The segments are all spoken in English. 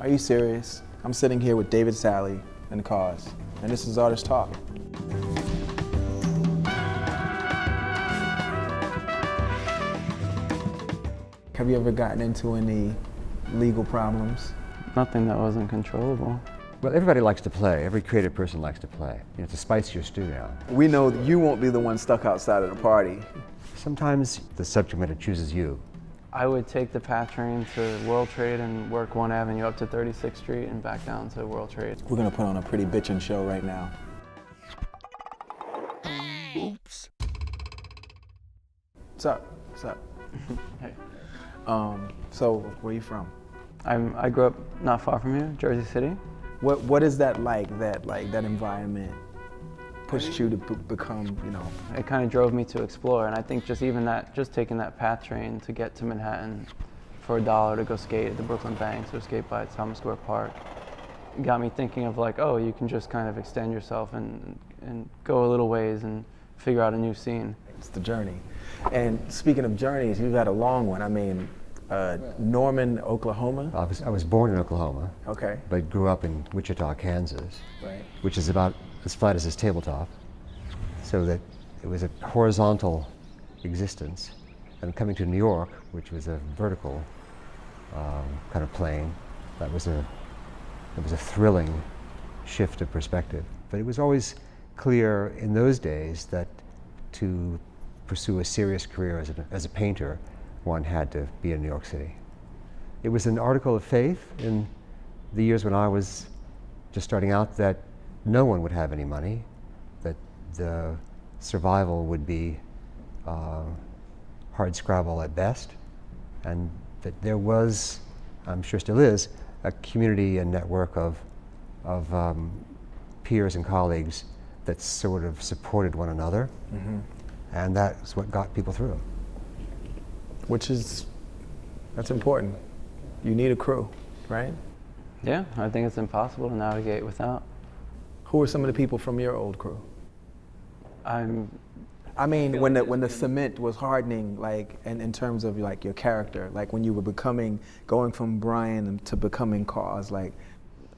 Are you serious? I'm sitting here with David Salle and KAWS, and this is Artist Talk. Have you ever gotten into any legal problems? Nothing that wasn't controllable. Well, everybody likes to play. Every creative person likes to play. You know, to spice your studio. We know that you won't be the one stuck outside of the party. Sometimes the subject matter chooses you. I would take the PATH train to World Trade and work 1 Avenue up to 36th Street and back down to World Trade. We're gonna put on a pretty bitchin' show right now. Oops. What's up? What's up? Hey. So, where are you from? I grew up not far from here, Jersey City. What is that like? That environment pushed you to become, you know? It kind of drove me to explore, and I think just taking that PATH train to get to Manhattan for $1 to go skate at the Brooklyn Banks or skate by Thomas Square Park got me thinking of like, oh, you can just kind of extend yourself and go a little ways and figure out a new scene. It's the journey. And speaking of journeys, you've had a long one. I mean, Norman, Oklahoma? I was born in Oklahoma. Okay. But grew up in Wichita, Kansas. Right. Which is about as flat as this tabletop. So that it was a horizontal existence. And coming to New York, which was a vertical kind of plane, it was a thrilling shift of perspective. But it was always clear in those days that to pursue a serious career as a painter, one had to be in New York City. It was an article of faith in the years when I was just starting out that no one would have any money, that the survival would be hard scrabble at best, and that there was, I'm sure still is, a community and network of peers and colleagues that sort of supported one another, and that's what got people through. That's important. You need a crew, right? Yeah, I think it's impossible to navigate without. Who are some of the people from your old crew? I mean, when the cement was hardening, like, and in terms of like your character, like when you were going from Brian to becoming KAWS, like.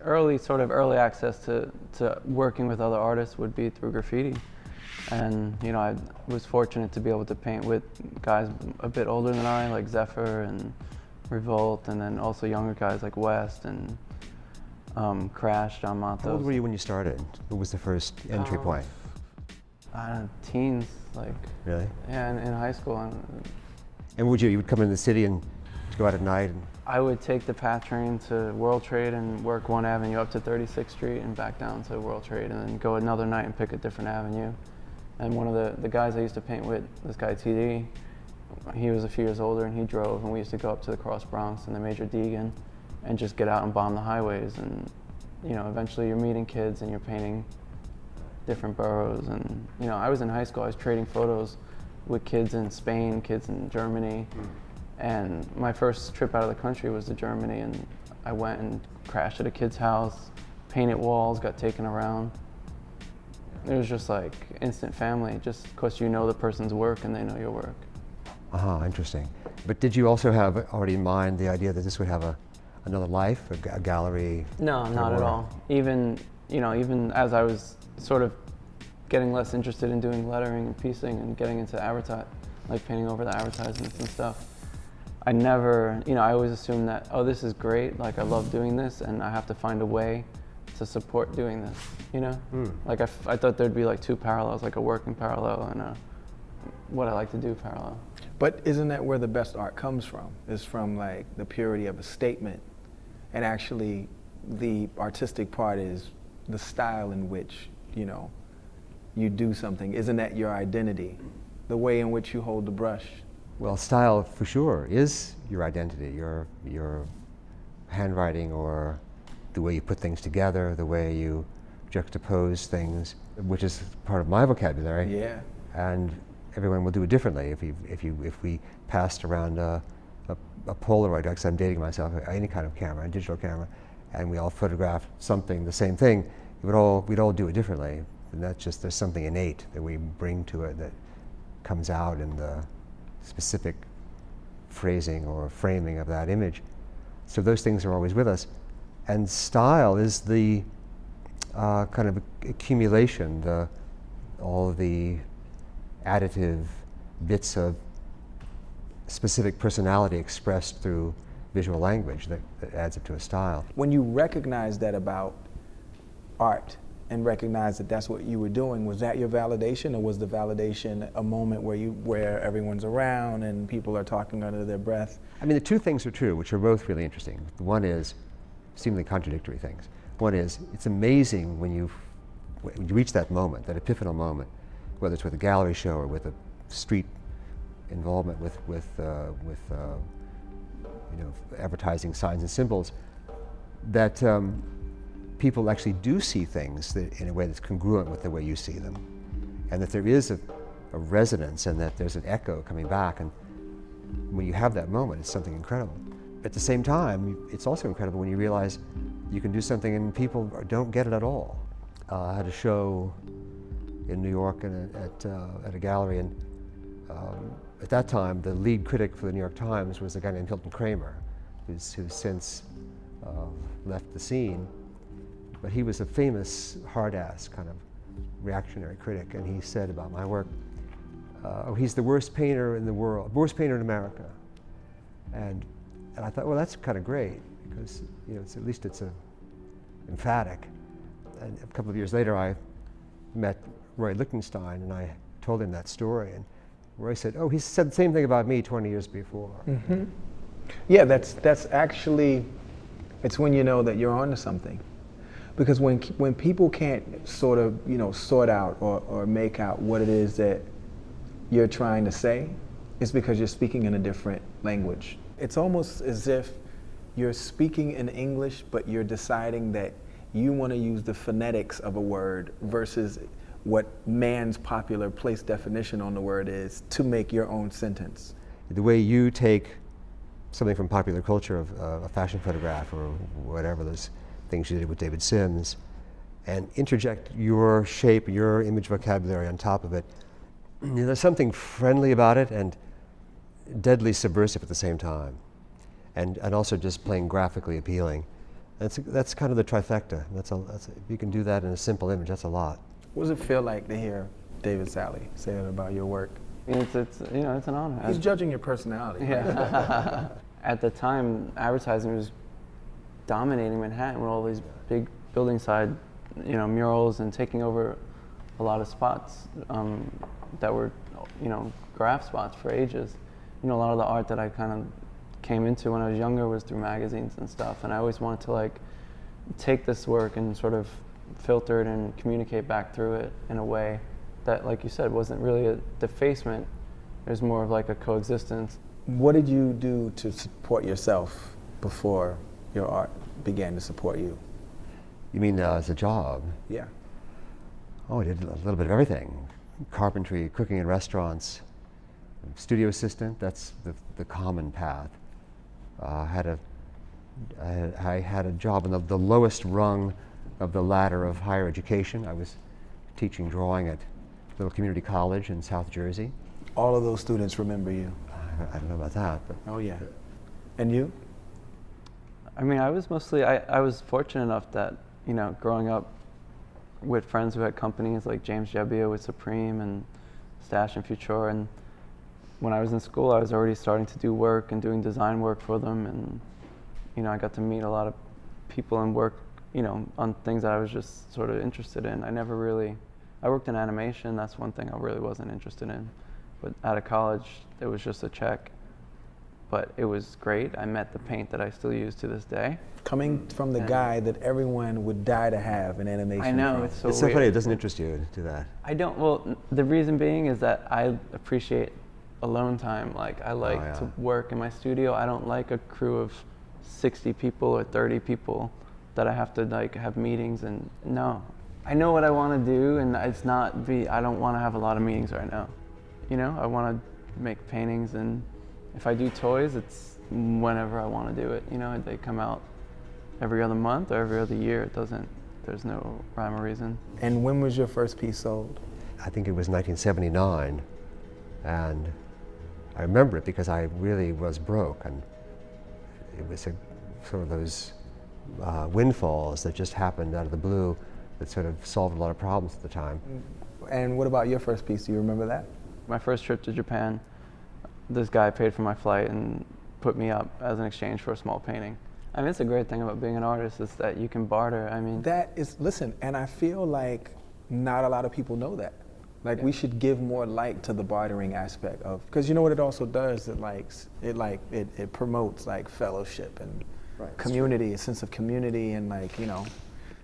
Early access to working with other artists would be through graffiti. And, you know, I was fortunate to be able to paint with guys a bit older than I, like Zephyr and Revolt, and then also younger guys like West and Crash, John Matos. How old were you when you started? What was the first entry point? Teens, like. Really? Yeah, in high school. And you would come in the city and go out at night? I would take the PATH train to World Trade and work 1 Avenue up to 36th Street and back down to World Trade, and then go another night and pick a different avenue. And one of the guys I used to paint with, this guy TD, he was a few years older and he drove, and we used to go up to the Cross Bronx and the Major Deegan and just get out and bomb the highways. And, you know, eventually you're meeting kids and you're painting different boroughs. And, you know, I was in high school, I was trading photos with kids in Spain, kids in Germany. And my first trip out of the country was to Germany, and I went and crashed at a kid's house, painted walls, got taken around. It was just like instant family, just because you know the person's work and they know your work. Interesting. But did you also have already in mind the idea that this would have another life, a gallery? No, not at all. Even as I was sort of getting less interested in doing lettering and piecing and getting into like painting over the advertisements and stuff, I never, I always assumed that, oh, this is great, like I love doing this and I have to find a way to support doing this, Like I thought there'd be like two parallels, like a working parallel and what I like to do parallel. But isn't that where the best art comes from? Is from like the purity of a statement, and actually the artistic part is the style in which, you do something. Isn't that your identity? The way in which you hold the brush? Well, style for sure is your identity, your handwriting or the way you put things together, the way you juxtapose things, which is part of my vocabulary. Yeah. And everyone will do it differently. If we passed around a Polaroid, because I'm dating myself, any kind of camera, a digital camera, and we all photographed something, the same thing, we'd all do it differently. And that's just, there's something innate that we bring to it that comes out in the specific phrasing or framing of that image. So those things are always with us. And style is the kind of accumulation, all the additive bits of specific personality expressed through visual language that adds up to a style. When you recognize that about art and recognize that that's what you were doing, was that your validation, or was the validation a moment where everyone's around and people are talking under their breath? I mean, the two things are true, which are both really interesting. One is seemingly contradictory things. One is, it's amazing when you reach that moment, that epiphanal moment, whether it's with a gallery show or with a street involvement with advertising signs and symbols, that people actually do see things in a way that's congruent with the way you see them, and that there is a resonance, and that there's an echo coming back. And when you have that moment, it's something incredible. At the same time, it's also incredible when you realize you can do something and people don't get it at all. I had a show in New York at a gallery, and at that time, the lead critic for the New York Times was a guy named Hilton Kramer, who's since left the scene. But he was a famous, hard-ass kind of reactionary critic, and he said about my work, oh, he's the worst painter in the world, worst painter in America. And I thought, well, that's kind of great, because at least it's emphatic. And a couple of years later, I met Roy Lichtenstein, and I told him that story, and Roy said, oh, he said the same thing about me 20 years before. Mm-hmm. Yeah, that's actually, it's when you know that you're onto something. Because when people can't sort of, sort out or make out what it is that you're trying to say, it's because you're speaking in a different language. It's almost as if you're speaking in English, but you're deciding that you want to use the phonetics of a word versus what man's popular place definition on the word is to make your own sentence. The way you take something from popular culture, of a fashion photograph or whatever, those things you did with David Sims, and interject your shape, your image vocabulary on top of it. There's something friendly about it and deadly subversive at the same time, and also just plain graphically appealing. That's kind of the trifecta. If you can do that in a simple image, that's a lot. What does it feel like to hear David Salle say that about your work? It's an honor. He's judging your personality. Yeah. At the time, advertising was dominating Manhattan with all these big building side, murals, and taking over a lot of spots that were, graph spots for ages. A lot of the art that I kind of came into when I was younger was through magazines and stuff, and I always wanted to take this work and sort of filter it and communicate back through it in a way that, like you said, wasn't really a defacement. It was more of like a coexistence. What did you do to support yourself before your art began to support you? You mean as a job? Yeah. Oh, I did a little bit of everything. Carpentry, cooking in restaurants, studio assistant, that's the common path. I had a job on the lowest rung of the ladder of higher education. I was teaching drawing at a little community college in South Jersey. All of those students remember you. I don't know about that, but. Oh yeah. And you? I mean, I was fortunate enough that, growing up with friends who had companies like James Jebbia with Supreme and Stash and Future, and when I was in school, I was already starting to do work and doing design work for them, and I got to meet a lot of people and work, on things that I was just sort of interested in. I worked in animation. That's one thing I really wasn't interested in, but out of college, it was just a check. But it was great. I met the paint that I still use to this day. Coming from the guy that everyone would die to have an animation. I know, from. it's so It's so weird. funny, it doesn't interest you to do that. I don't, well, the reason being is that I appreciate alone time. I like to work in my studio. I don't like a crew of 60 people or 30 people that I have to have meetings, and no. I know what I want to do, and I don't want to have a lot of meetings right now. I want to make paintings, and if I do toys, it's whenever I want to do it. They come out every other month or every other year. There's no rhyme or reason. And when was your first piece sold? I think it was 1979, and I remember it because I really was broke, and it was sort of those windfalls that just happened out of the blue that sort of solved a lot of problems at the time. And what about your first piece? Do you remember that? My first trip to Japan, this guy paid for my flight and put me up as an exchange for a small painting. I mean, it's a great thing about being an artist is that you can barter. I mean, That is, listen, and I feel like not a lot of people know that. Like we should give more light to the bartering aspect of, because you know what it also does? It promotes like fellowship and community, a sense of community, and like, you know,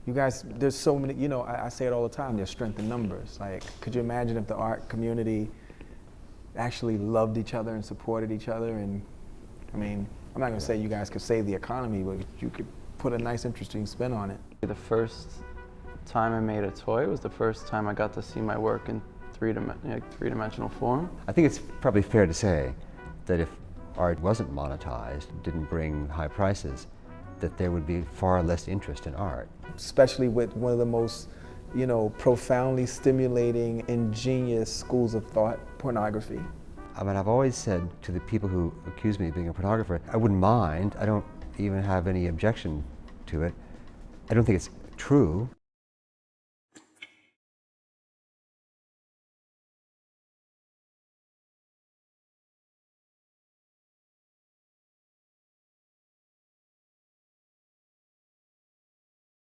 you guys, there's so many, you know, I say it all the time, there's strength in numbers. Like, could you imagine if the art community actually loved each other and supported each other? And I mean, I'm not gonna say you guys could save the economy, but you could put a nice, interesting spin on it. the first time I made a toy was the first time I got to see my work in three-dimensional form. I think it's probably fair to say that if art wasn't monetized, didn't bring high prices, that there would be far less interest in art. Especially with one of the most, you know, profoundly stimulating, ingenious schools of thought, pornography. I mean, I've always said to the people who accuse me of being a pornographer, I wouldn't mind, I don't even have any objection to it. I don't think it's true.